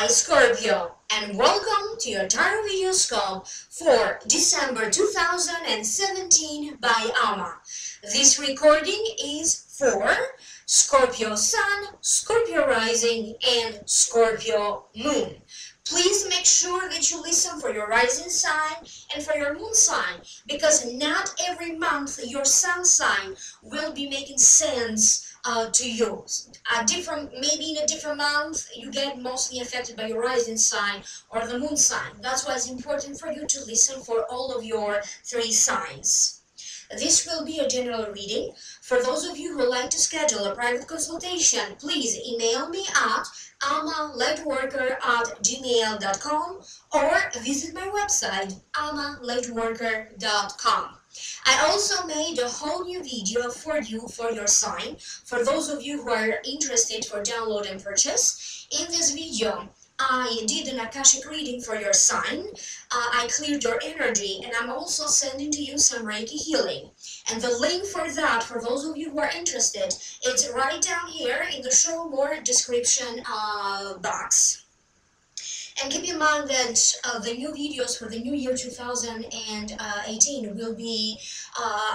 Hi Scorpio, and welcome to your tarot videoscope for December 2017 by Alma. This recording is for Scorpio Sun, Scorpio Rising, and Scorpio Moon. Please make sure that you listen for your rising sign and for your moon sign, because not every month your sun sign will be making sense to you. Maybe in a different month you get mostly affected by your rising sign or the moon sign. That's why it's important for you to listen for all of your three signs. This will be a general reading. For those of you who would like to schedule a private consultation, please email me at alma.lightworker@gmail.com or visit my website alma.lightworker.com. I also made a whole new video for you for your sign, for those of you who are interested for download and purchase. In this video, I did an Akashic reading for your sign. I cleared your energy, and I'm also sending to you some Reiki healing. And the link for that, for those of you who are interested, it's right down here in the show more description box. And keep in mind that the new videos for the new year 2018 will be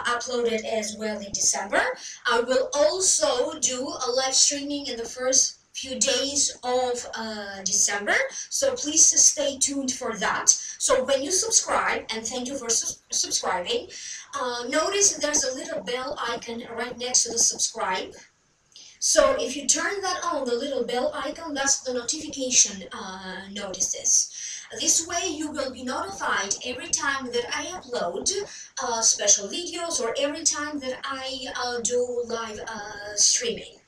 uploaded as well in December. I will also do a live streaming in the first few days of December, so please stay tuned for that. So when you subscribe, and thank you for subscribing, notice there's a little bell icon right next to the subscribe. So if you turn that on, the little bell icon, that's the notification notices. This way you will be notified every time that I upload special videos or every time that I do live streaming.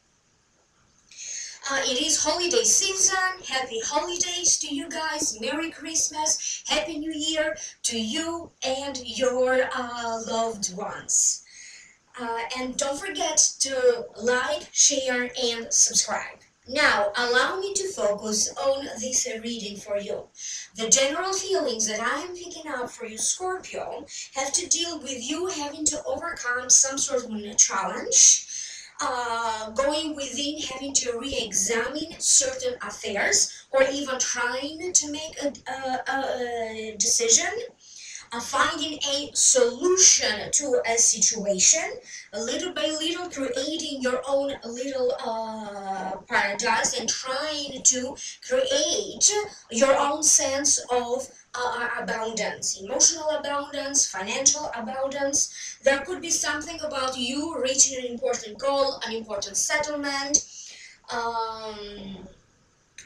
It is holiday season. Happy holidays to you guys. Merry Christmas. Happy New Year to you and your loved ones. And don't forget to like, share, and subscribe. Now, allow me to focus on this reading for you. The general feelings that I am picking up for you, Scorpio, have to deal with you having to overcome some sort of a challenge, going within, having to re-examine certain affairs, or even trying to make a decision. Finding a solution to a situation, little by little creating your own little paradise and trying to create your own sense of abundance, emotional abundance, financial abundance. There could be something about you reaching an important goal, an important settlement,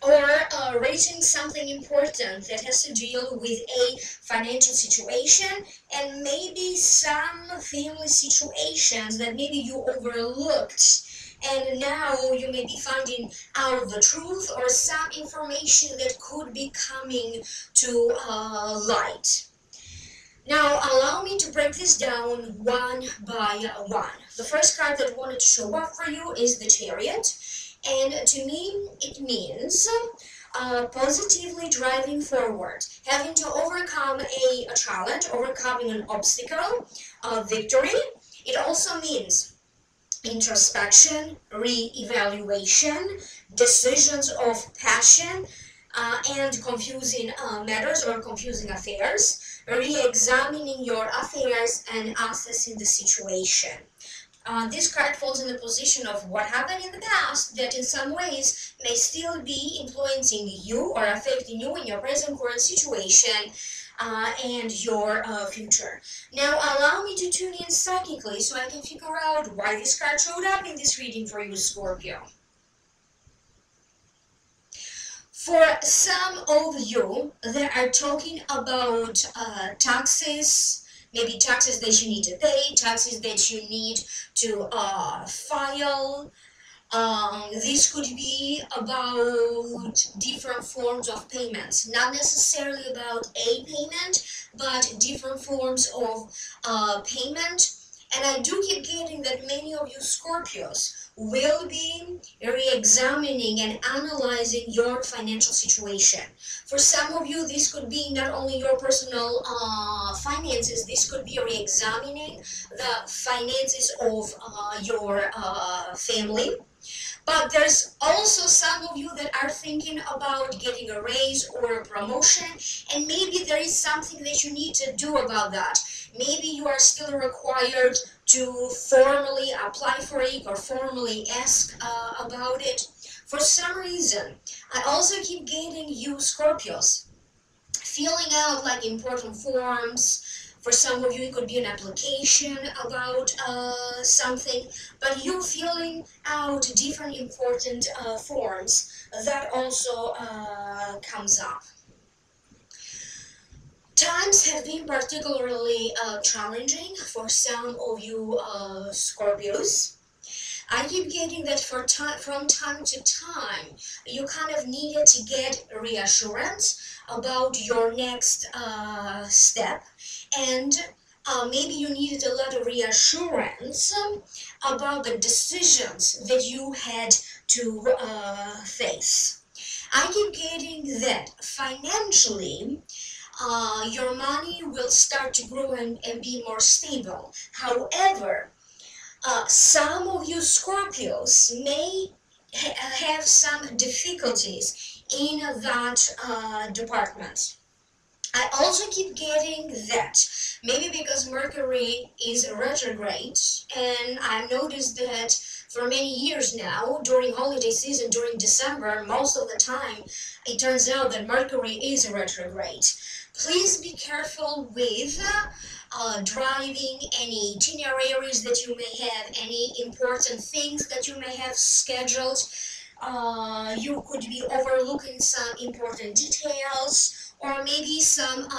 or reaching something important that has to deal with a financial situation, and maybe some family situations that maybe you overlooked, and now you may be finding out the truth or some information that could be coming to light. Now, allow me to break this down one by one. The first card that wanted to show up for you is the Chariot. And to me, it means positively driving forward, having to overcome a challenge, overcoming an obstacle, victory. It also means introspection, re-evaluation, decisions of passion, and confusing matters or confusing affairs, re-examining your affairs and assessing the situation. This card falls in the position of what happened in the past that in some ways may still be influencing you or affecting you in your present current situation and your future. Now allow me to tune in psychically so I can figure out why this card showed up in this reading for you, Scorpio. For some of you that are talking about taxes, maybe taxes that you need to pay, taxes that you need to file. This could be about different forms of payments, not necessarily about a payment, but different forms of payment. And I do keep getting that many of you Scorpios will be re-examining and analyzing your financial situation. For some of you, this could be not only your personal finances, this could be re-examining the finances of your family. But there's also some of you that are thinking about getting a raise or a promotion, and maybe there is something that you need to do about that. Maybe you are still required to formally apply for it or formally ask about it. For some reason, I also keep getting you Scorpios filling out like important forms. For some of you, it could be an application about something, but you filling out different important forms, that also comes up. Times have been particularly challenging for some of you Scorpios. I keep getting that from time to time, you kind of needed to get reassurance about your next step, and maybe you needed a lot of reassurance about the decisions that you had to face. I keep getting that financially, your money will start to grow and be more stable. However, some of you Scorpios may have some difficulties in that department. I also keep getting that maybe because Mercury is retrograde, and I've noticed that for many years now, during holiday season, during December, most of the time, it turns out that Mercury is retrograde. Please be careful with driving, any itineraries that you may have, any important things that you may have scheduled. You could be overlooking some important details, or maybe some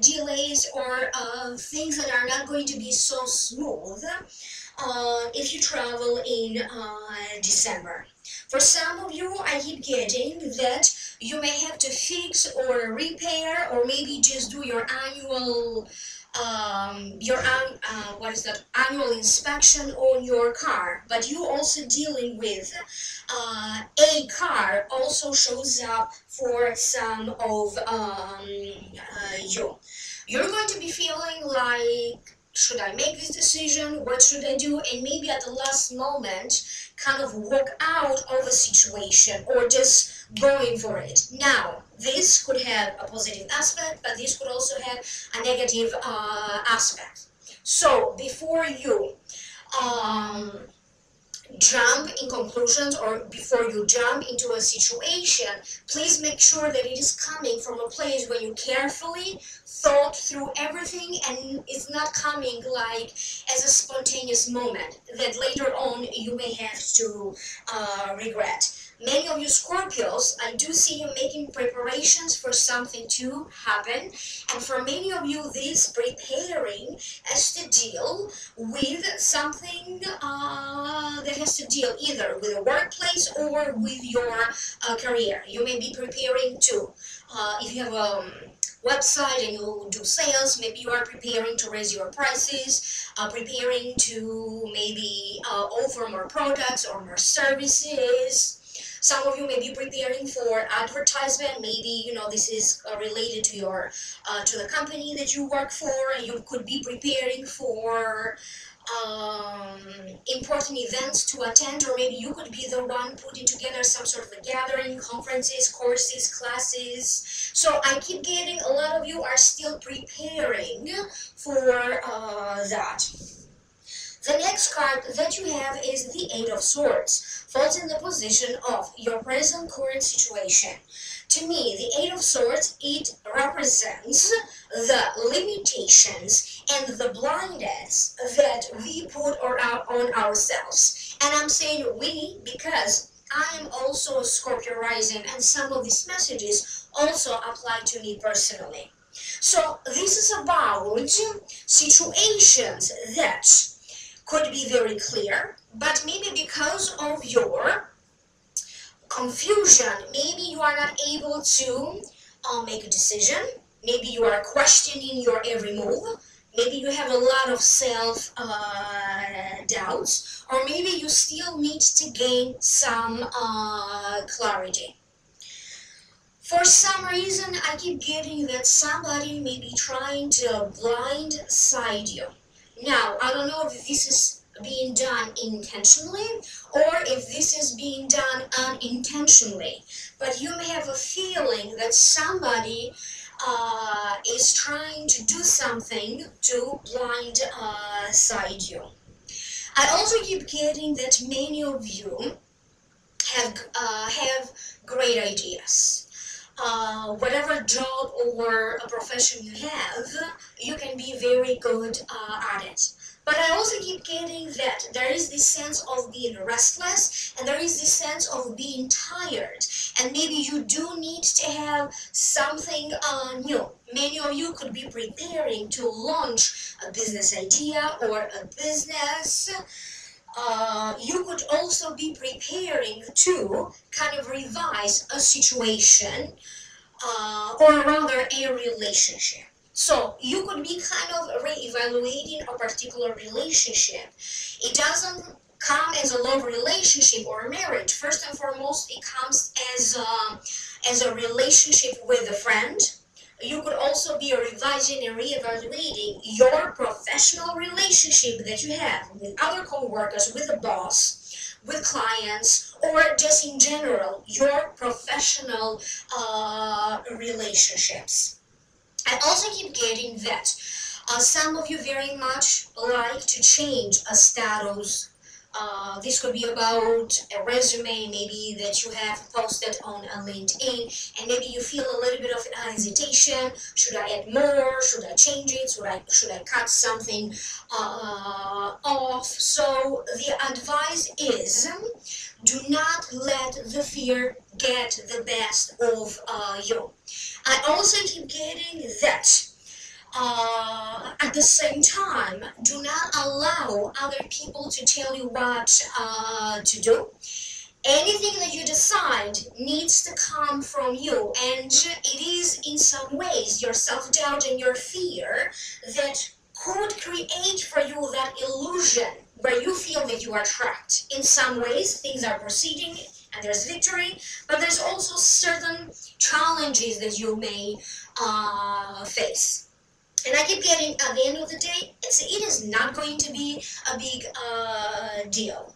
delays or things that are not going to be so smooth if you travel in December. For some of you, I keep getting that you may have to fix or repair, or maybe just do your annual annual inspection on your car. But you also dealing with a car also shows up for some of you. You're going to be feeling like, should I make this decision? What should I do? And maybe at the last moment, kind of walk out of a situation or just going for it. Now, this could have a positive aspect, but this could also have a negative aspect. So, before you jump in conclusions, or before you jump into a situation, please make sure that it is coming from a place where you carefully thought through everything, and it's not coming like as a spontaneous moment that later on you may have to regret. Many of you Scorpios, I do see you making preparations for something to happen, and for many of you, this preparing has to deal with something that has to deal either with a workplace or with your career. You may be preparing to, if you have a website and you do sales, maybe you are preparing to raise your prices, preparing to maybe offer more products or more services. Some of you may be preparing for advertisement. Maybe, you know, this is related to your to the company that you work for, and you could be preparing for important events to attend, or maybe you could be the one putting together some sort of a gathering, conferences, courses, classes. So I keep getting a lot of you are still preparing for that. The next card that you have is the Eight of Swords, falls in the position of your present current situation. To me, the Eight of Swords, it represents the limitations and the blindness that we put on ourselves. And I'm saying we because I am also a Scorpio rising, and some of these messages also apply to me personally. So this is about situations that could be very clear, but maybe because of your confusion, maybe you are not able to make a decision. Maybe you are questioning your every move. Maybe you have a lot of self doubts, or maybe you still need to gain some clarity. For some reason, I keep getting that somebody may be trying to blindside you. Now, I don't know if this is being done intentionally or if this is being done unintentionally. But you may have a feeling that somebody is trying to do something to blind side you. I also keep getting that many of you have great ideas. Whatever job or a profession you have, you can be very good at it. But I also keep getting that there is this sense of being restless and there is this sense of being tired. And maybe you do need to have something new. Many of you could be preparing to launch a business idea or a business. You could also be preparing to kind of revise a situation or rather a relationship. So you could be kind of re-evaluating a particular relationship. It doesn't come as a love relationship or a marriage. First and foremost, it comes as a relationship with a friend. You could also be revising and re-evaluating your professional relationship that you have with other co-workers, with a boss, with clients, or just in general, your professional relationships. I also keep getting that some of you very much like to change a status. This could be about a resume maybe that you have posted on LinkedIn, and maybe you feel a little bit of hesitation. Should I add more? Should I change it? Should I cut something off? So the advice is, do not let the fear get the best of you. I also keep getting that at the same time, do not allow other people to tell you what to do. Anything that you decide needs to come from you, and it is in some ways your self-doubt and your fear that could create for you that illusion where you feel that you are trapped. In some ways, things are proceeding and there's victory, but there's also certain challenges that you may face. And I keep getting, at the end of the day, it is not going to be a big deal.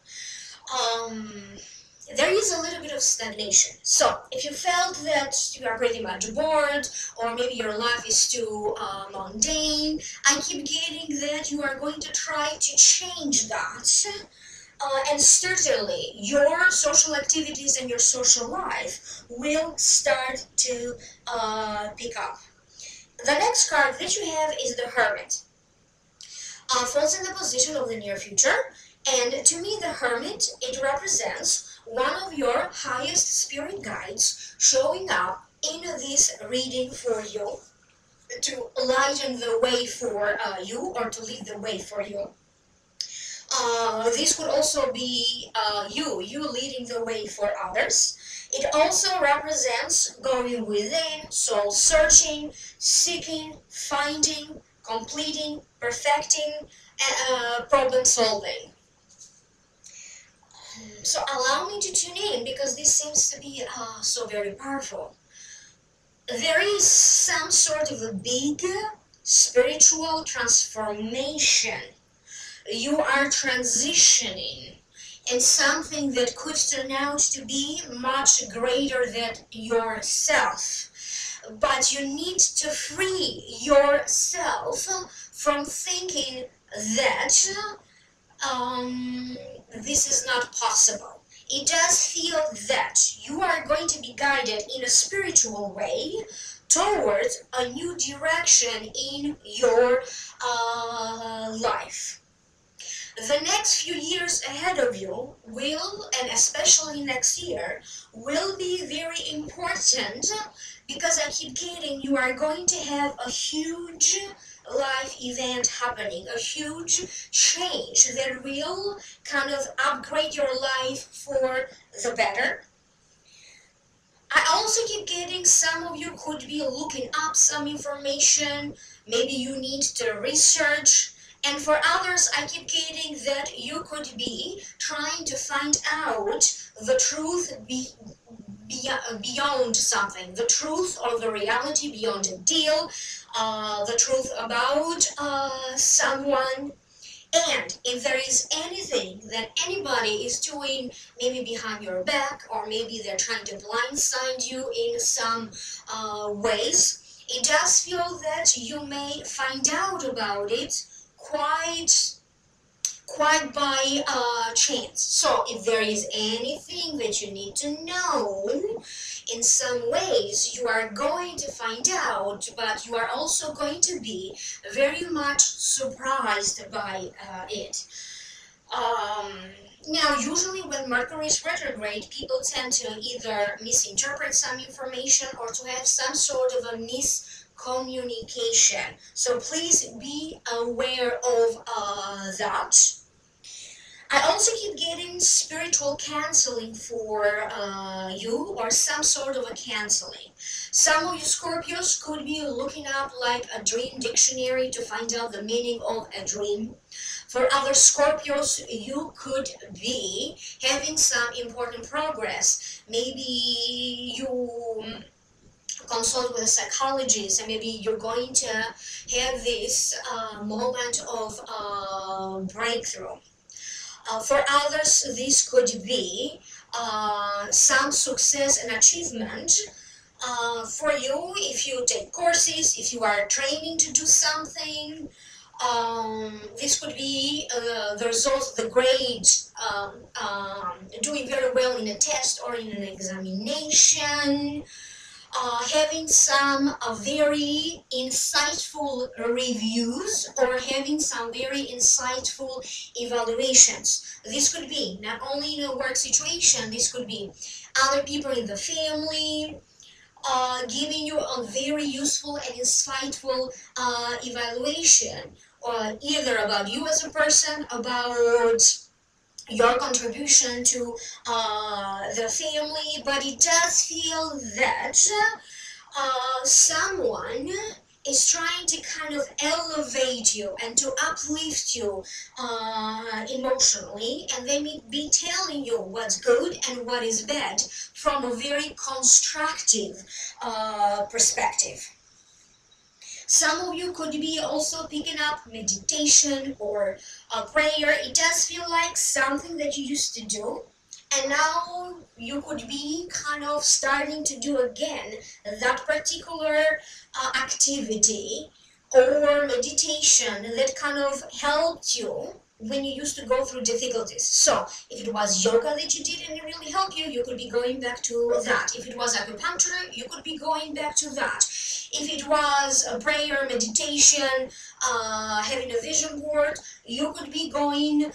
There is a little bit of stagnation. So if you felt that you are pretty much bored, or maybe your life is too mundane, I keep getting that you are going to try to change that. And certainly your social activities and your social life will start to pick up. The next card that you have is the Hermit. Falls in the position of the near future, and to me the Hermit, it represents one of your highest spirit guides showing up in this reading for you to lighten the way for you, or to lead the way for you. This could also be you leading the way for others. It also represents going within, soul searching, seeking, finding, completing, perfecting, problem solving. So allow me to tune in, because this seems to be so very powerful. There is some sort of a big spiritual transformation. You are transitioning in something that could turn out to be much greater than yourself. But you need to free yourself from thinking that this is not possible. It does feel that you are going to be guided in a spiritual way towards a new direction in your life. The next few years ahead of you will, and especially next year, will be very important, because I keep getting you are going to have a huge life event happening, a huge change that will kind of upgrade your life for the better. I also keep getting some of you could be looking up some information, maybe you need to research. And for others, I keep getting that you could be trying to find out the truth beyond something, the truth or the reality beyond a deal, the truth about someone. And if there is anything that anybody is doing, maybe behind your back, or maybe they're trying to blindside you in some ways, it does feel that you may find out about it quite by chance. So if there is anything that you need to know, in some ways you are going to find out, but you are also going to be very much surprised by it. Um, Now, usually when Mercury is retrograde, people tend to either misinterpret some information or to have some sort of a miscommunication. So please be aware of that. I also keep getting spiritual canceling for you, or some sort of a canceling. Some of you Scorpios could be looking up like a dream dictionary to find out the meaning of a dream. For other Scorpios, you could be having some important progress. Maybe you consult with a psychologist, and maybe you're going to have this moment of breakthrough. For others, this could be some success and achievement. For you, if you take courses, if you are training to do something, this could be the result, the grades, doing very well in a test or in an examination. Having some very insightful reviews, or having some very insightful evaluations. This could be not only in a work situation, this could be other people in the family, giving you a very useful and insightful evaluation, either about you as a person, about your contribution to the family. But it does feel that someone is trying to kind of elevate you and to uplift you emotionally, and they may be telling you what's good and what is bad from a very constructive perspective. Some of you could be also picking up meditation or prayer. It does feel like something that you used to do, and now you could be kind of starting to do again that particular activity or meditation that kind of helped you when you used to go through difficulties. So if it was yoga that you did and it really helped you, you could be going back to that. If it was acupuncture, you could be going back to that. If it was a prayer, meditation, having a vision board, you could be going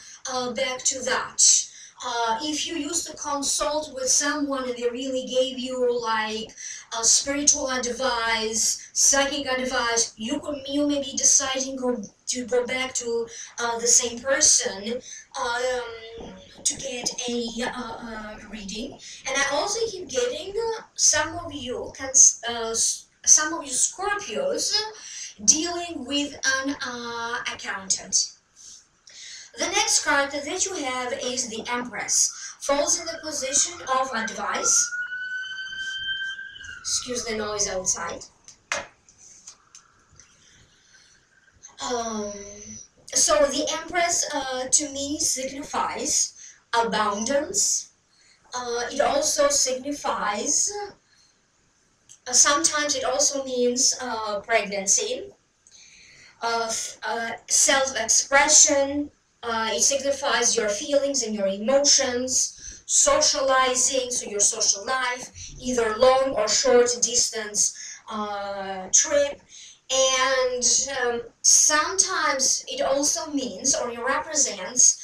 back to that. If you used to consult with someone and they really gave you like spiritual advice, psychic advice, you may be deciding to go back to the same person to get a reading. And I also keep getting some of you Scorpios dealing with an accountant. The next card that you have is the Empress. Falls in the position of advice. Excuse the noise outside. So the Empress to me signifies abundance. It also signifies, sometimes it also means pregnancy, self-expression. It signifies your feelings and your emotions, socializing, so your social life, either long or short distance trip. And sometimes it also means, or it represents,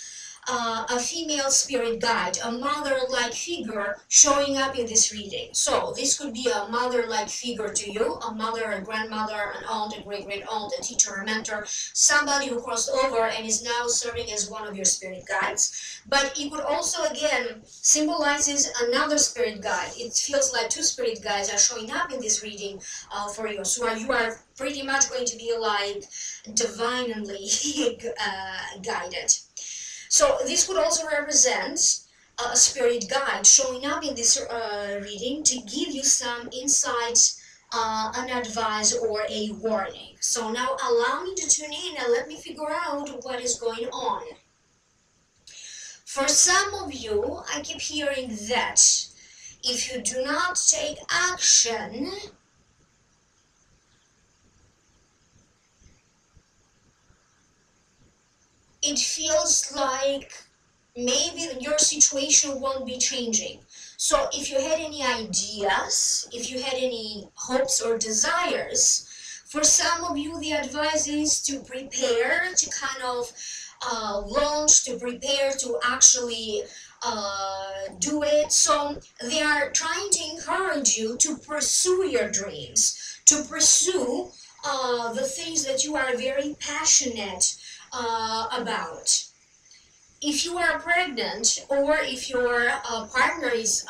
a female spirit guide, a mother-like figure showing up in this reading. So this could be a mother-like figure to you, a mother, a grandmother, an aunt, a great-great-aunt, a teacher, a mentor, somebody who crossed over and is now serving as one of your spirit guides. But it could also, again, symbolizes another spirit guide. It feels like two spirit guides are showing up in this reading for you. So you are pretty much going to be like divinely guided. So this would also represent a spirit guide showing up in this reading to give you some insights an advice or a warning. So now allow me to tune in and let me figure out what is going on. For some of you, I keep hearing that if you do not take action, it feels like maybe your situation won't be changing. So if you had any ideas, if you had any hopes or desires, for some of you the advice is to prepare to kind of launch, to prepare to actually do it. So they are trying to encourage you to pursue your dreams, to pursue the things that you are very passionate about. If you are pregnant, or if your partner is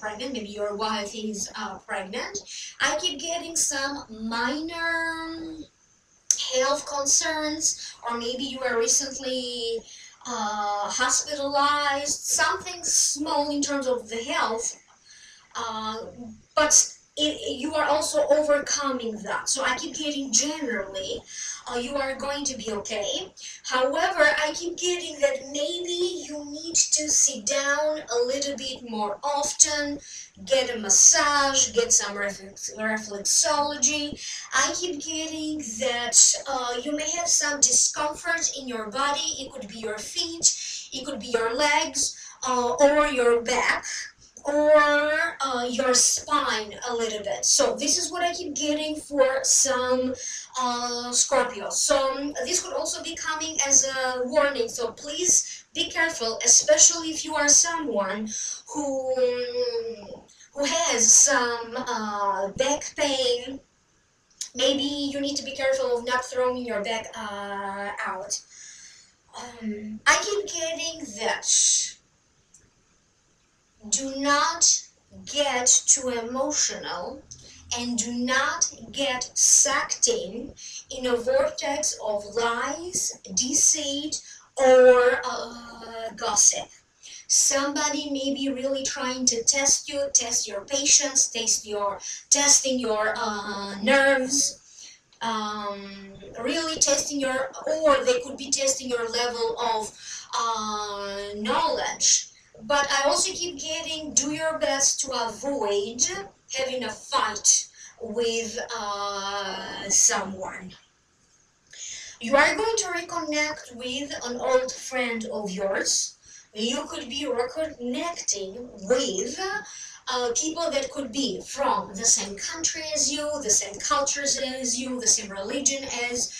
pregnant, maybe your wife is pregnant, I keep getting some minor health concerns, or maybe you are recently hospitalized, something small in terms of the health, but you are also overcoming that. So I keep getting generally you are going to be okay. However, I keep getting that maybe you need to sit down a little bit more often, get a massage, get some reflexology. I keep getting that you may have some discomfort in your body. It could be your feet, it could be your legs, or your back, or your spine a little bit. So this is what I keep getting for some Scorpio. So this could also be coming as a warning. So please be careful, especially if you are someone who has some back pain. Maybe you need to be careful of not throwing your back out. I keep getting that. Do not get too emotional and do not get sucked in a vortex of lies, deceit, or gossip. Somebody may be really trying to test you, test your patience, testing your nerves, really testing your, or they could be testing your level of knowledge. But I also keep getting, do your best to avoid having a fight with someone. You are going to reconnect with an old friend of yours. You could be reconnecting with people that could be from the same country as you, the same cultures as you, the same religion as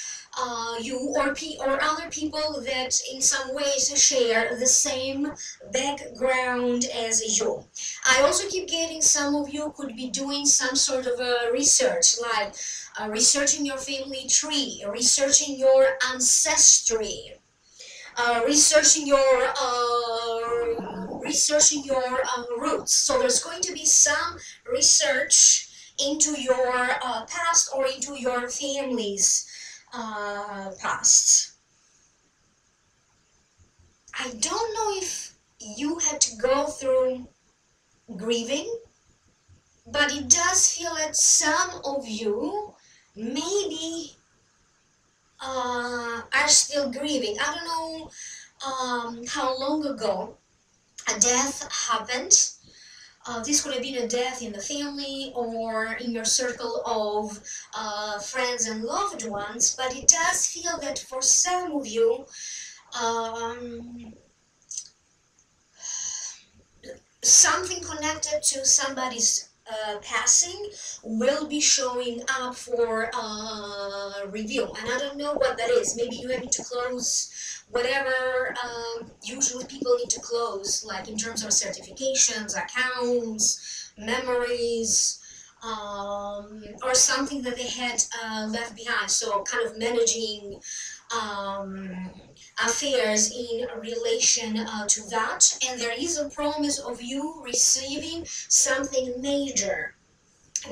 you, or other people that in some ways share the same background as you. I also keep getting some of you could be doing some sort of a research, like researching your family tree, researching your ancestry, researching your roots. So there's going to be some research into your past, or into your family's past. I don't know if you had to go through grieving, but it does feel that some of you maybe are still grieving. I don't know how long ago a death happened. This could have been a death in the family or in your circle of friends and loved ones, but it does feel that for some of you, something connected to somebody's passing will be showing up for review. And I don't know what that is. Maybe you need to close whatever usually people need to close, like in terms of certifications, accounts, memories, or something that they had left behind. So kind of managing affairs in relation to that. And there is a promise of you receiving something major.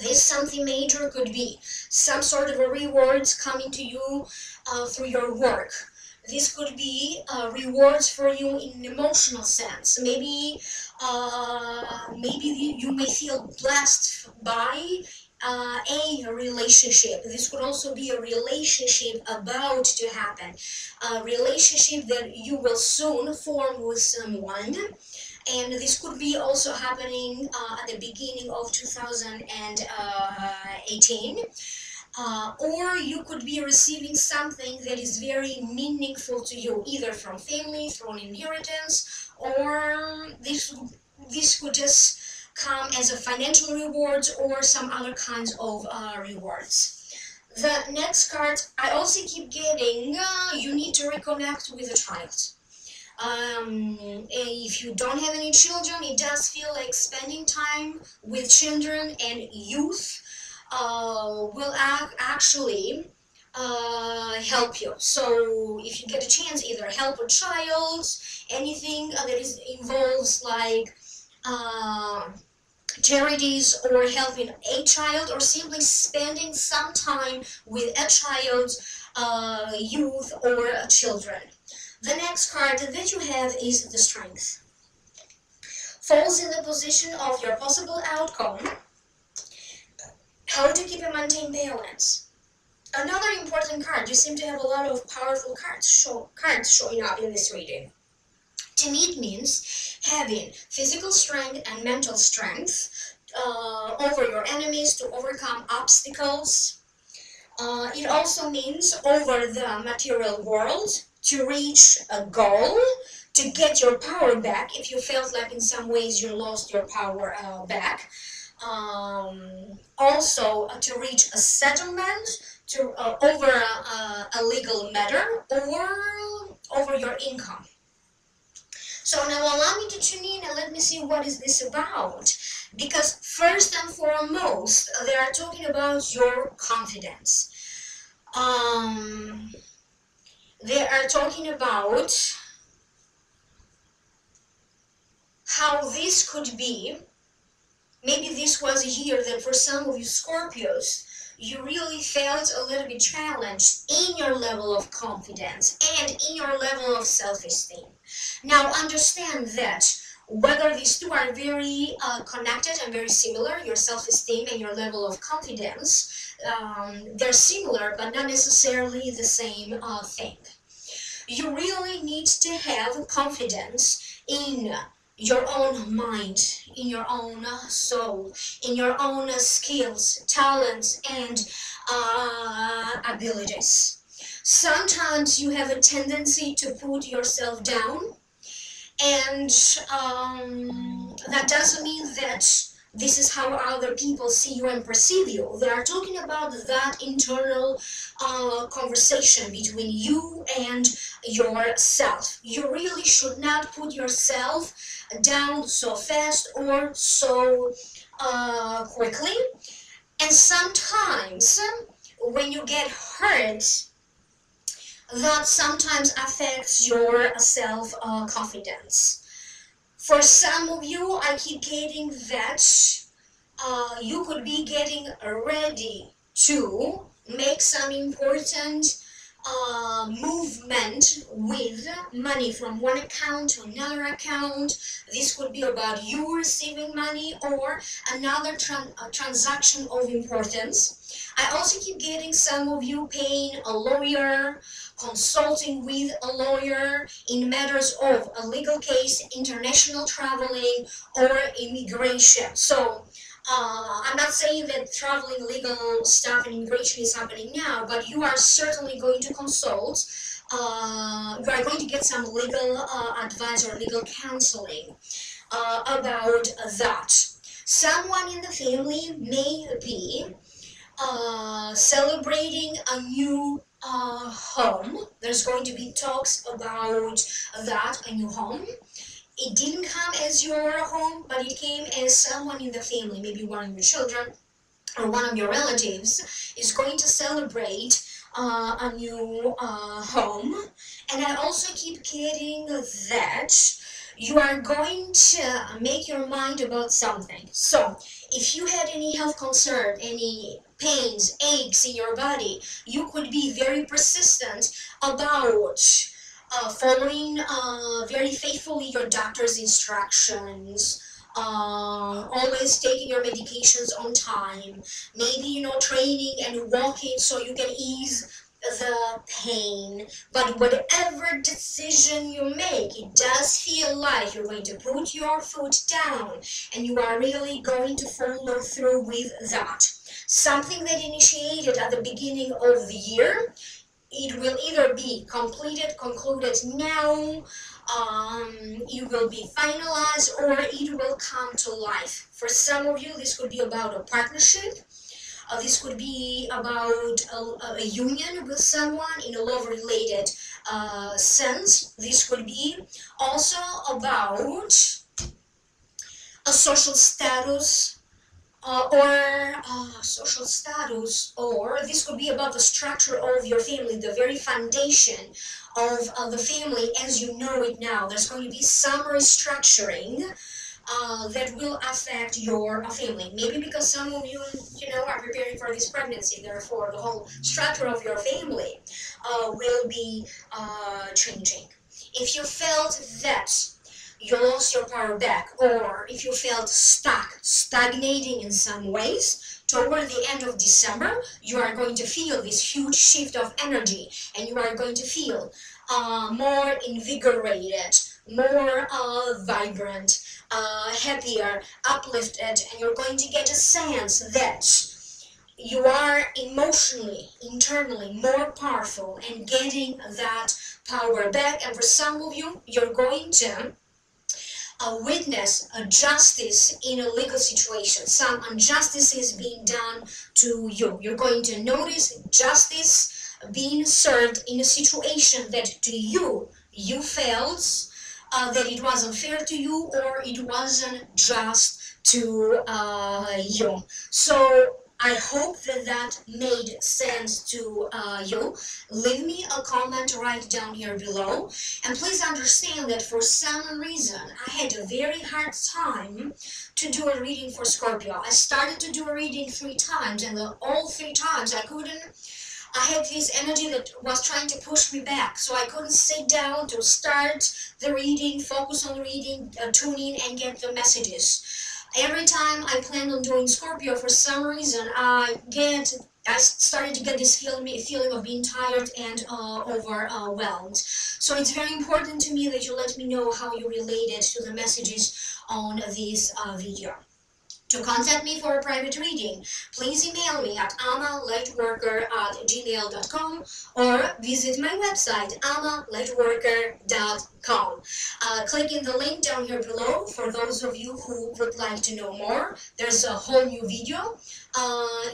This something major could be some sort of a rewards coming to you through your work. This could be rewards for you in an emotional sense. Maybe you may feel blessed by a relationship. This could also be a relationship about to happen, a relationship that you will soon form with someone. And this could be also happening at the beginning of 2018. Or you could be receiving something that is very meaningful to you, either from family, from inheritance, or this could just come as a financial reward or some other kinds of rewards. The next card I also keep getting, you need to reconnect with a child. If you don't have any children, it does feel like spending time with children and youth will actually help you. So if you get a chance, either help a child, anything that involves like charities, or helping a child, or simply spending some time with a child, youth, or children. The next card that you have is the Strength. Falls in the position of your possible outcome, how to keep and maintain balance. Another important card. You seem to have a lot of powerful cards showing up in this reading. To me, it means having physical strength and mental strength over your enemies, to overcome obstacles. It also means over the material world, to reach a goal, to get your power back if you felt like in some ways you lost your power back. Also to reach a settlement to over a legal matter, or over your income. So now allow me to tune in and let me see what is this about. Because first and foremost, they are talking about your confidence. They are talking about how this could be. Maybe this was a year that for some of you Scorpios, you really felt a little bit challenged in your level of confidence and in your level of self-esteem. Now understand that whether these two are very connected and very similar, your self-esteem and your level of confidence, they're similar but not necessarily the same thing. You really need to have confidence in your own mind, in your own soul, in your own skills, talents, and abilities. Sometimes you have a tendency to put yourself down, and that doesn't mean that this is how other people see you and perceive you. They are talking about that internal conversation between you and yourself. You really should not put yourself down so fast or so quickly. And sometimes when you get hurt, that sometimes affects your self-confidence. For some of you, I keep getting that you could be getting ready to make some important movement with money from one account to another account. This could be about you receiving money or another transaction of importance. I also keep getting some of you paying a lawyer, consulting with a lawyer in matters of a legal case, international traveling, or immigration. So I'm not saying that traveling, legal stuff, and immigration is happening now, but you are certainly going to consult. You are going to get some legal advice or legal counseling about that. Someone in the family may be celebrating a new home. There's going to be talks about that, a new home. It didn't come as your home, but it came as someone in the family, maybe one of your children or one of your relatives is going to celebrate a new home. And I also keep getting that you are going to make your mind about something. So if you had any health concern, any pains, aches in your body, you could be very persistent about following very faithfully your doctor's instructions, always taking your medications on time, maybe, training and walking so you can ease the pain. But whatever decision you make, it does feel like you're going to put your foot down and you are really going to follow through with that. Something that initiated at the beginning of the year, it will either be concluded now, it will be finalized, or it will come to life. For some of you, this could be about a partnership. This could be about a union with someone in a love-related sense. This could be also about a social status, or this could be about the structure of your family, the very foundation of the family as you know it now. There's going to be some restructuring that will affect your family. Maybe because some of you, are preparing for this pregnancy, therefore the whole structure of your family will be changing. If you felt that you lost your power back, or if you felt stagnating in some ways, toward the end of December, you are going to feel this huge shift of energy, and you are going to feel more invigorated, more vibrant, happier, uplifted, and you're going to get a sense that you are emotionally, internally more powerful and getting that power back. And for some of you, you're going to witness a justice in a legal situation. Some injustice is being done to you. You're going to notice justice being served in a situation that to you felt that it wasn't fair to you, or it wasn't just to you. So I hope that made sense to you. Leave me a comment right down here below. And please understand that for some reason, I had a very hard time to do a reading for Scorpio. I started to do a reading 3 times, and all 3 times I had this energy that was trying to push me back, so I couldn't sit down to start the reading, focus on the reading, tune in and get the messages. Every time I planned on doing Scorpio, for some reason, I started to get this feeling of being tired and overwhelmed. So it's very important to me that you let me know how you related to the messages on this video. To contact me for a private reading, please email me at amalightworker@gmail.com or visit my website, amalightworker.com. Clicking the link down here below for those of you who would like to know more. There's a whole new video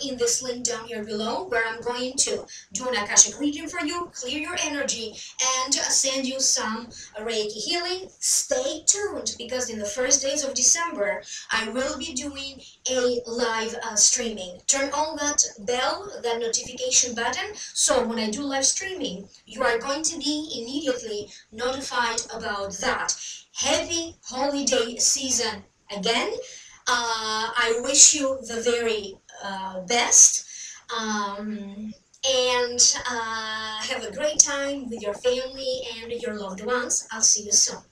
in this link down here below where I'm going to do an Akashic reading for you, clear your energy, and send you some Reiki healing. Stay tuned, because in the first days of December, I will be doing a live streaming. Turn on that bell, that notification button, so when I do live streaming, you are going to be immediately notified about that. Happy holiday season again. I wish you the very best, and have a great time with your family and your loved ones. I'll see you soon.